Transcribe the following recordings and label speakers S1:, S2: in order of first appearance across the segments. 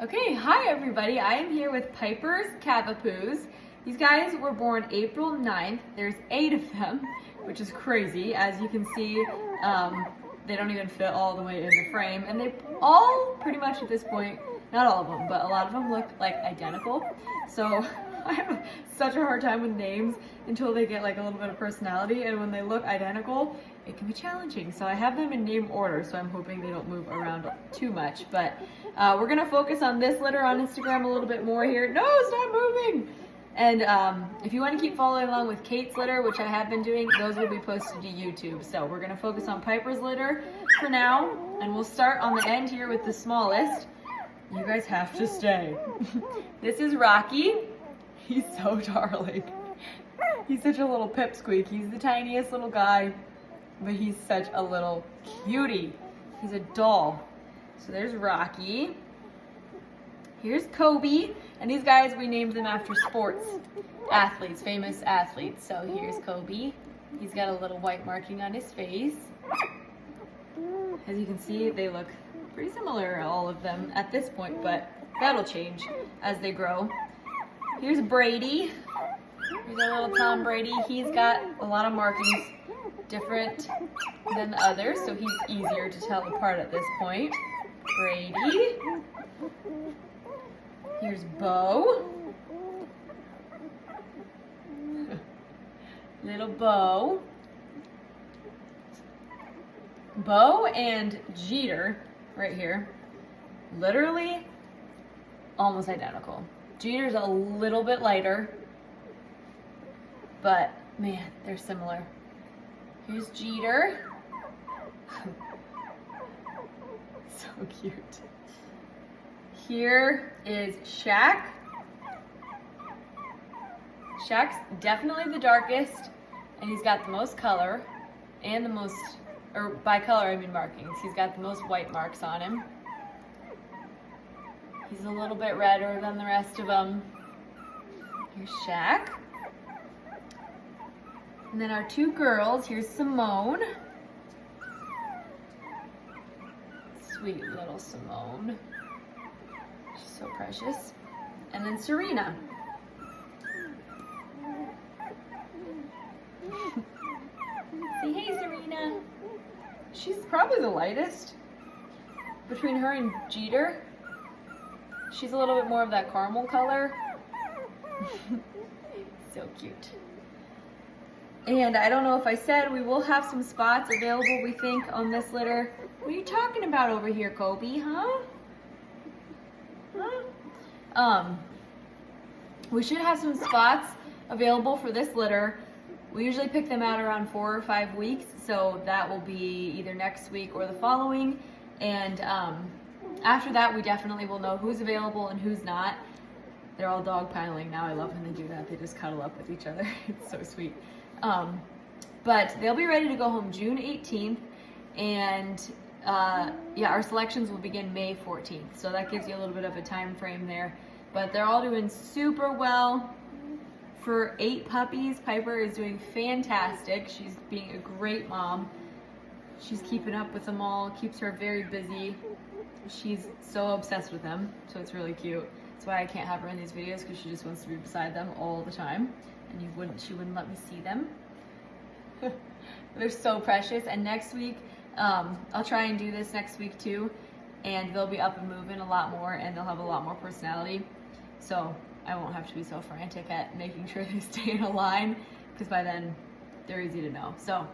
S1: Okay, hi everybody. I am here with Piper's Cavapoos. These guys were born April 9th. There's 8 of them, which is crazy. As you can see, they don't even fit all the way in the frame. And they all, pretty much at this point, not all of them, but a lot of them look like identical. So I have such a hard time with names until they get like a little bit of personality. And when they look identical, it can be challenging. So I have them in name order, so I'm hoping they don't move around too much. But we're gonna focus on this litter on Instagram a little bit more here. No, stop moving! And if you want to keep following along with Kate's litter, which I have been doing, those will be posted to YouTube. So we're gonna focus on Piper's litter for now, and we'll start on the end here with the smallest. You guys have to stay. This is Rocky. He's so darling. He's such a little pipsqueak. He's the tiniest little guy, but he's such a little cutie. He's a doll. So there's Rocky. Here's Kobe. And these guys, we named them after sports athletes, famous athletes. So here's Kobe. He's got a little white marking on his face. As you can see, they look pretty similar, all of them at this point, but that'll change as they grow. Here's Brady. Here's our little Tom Brady. He's got a lot of markings different than the others, so he's easier to tell apart at this point. Brady. Here's Bo. Little Bo. Bo and Jeter, right here, literally almost identical. Jeter's a little bit lighter, but man, they're similar. Here's Jeter. So cute. Here is Shaq. Shaq's definitely the darkest, and he's got the most color, and the most, or by color I mean markings. He's got the most white marks on him. He's a little bit redder than the rest of them. Here's Shaq. And then our two girls, here's Simone. Sweet little Simone. She's so precious. And then Serena. Say hey, Serena. She's probably the lightest between her and Jeter. She's a little bit more of that caramel color. So cute. And I don't know if I said, we will have some spots available, we think, on this litter. What are you talking about over here, Kobe, huh? We should have some spots available for this litter. We usually pick them out around 4 or 5 weeks, so that will be either next week or the following. And after that, we definitely will know who's available and who's not. They're all dogpiling now. I love when they do that. They just cuddle up with each other. It's so sweet. But they'll be ready to go home June 18th, and yeah, our selections will begin May 14th. So that gives you a little bit of a time frame there. But they're all doing super well. For 8 puppies, Piper is doing fantastic. She's being a great mom. She's keeping up with them all, keeps her very busy. She's so obsessed with them, so it's really cute. That's why I can't have her in these videos, because she just wants to be beside them all the time. And she wouldn't let me see them. They're so precious. And next week, I'll try and do this next week too, and they'll be up and moving a lot more, and they'll have a lot more personality. So I won't have to be so frantic at making sure they stay in a line, because by then they're easy to know. So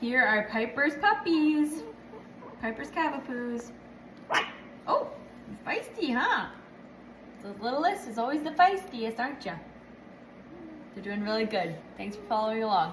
S1: here are Piper's puppies. Piper's Cavapoos. Oh, feisty, huh? The littlest is always the feistiest, aren't you? They're doing really good. Thanks for following along.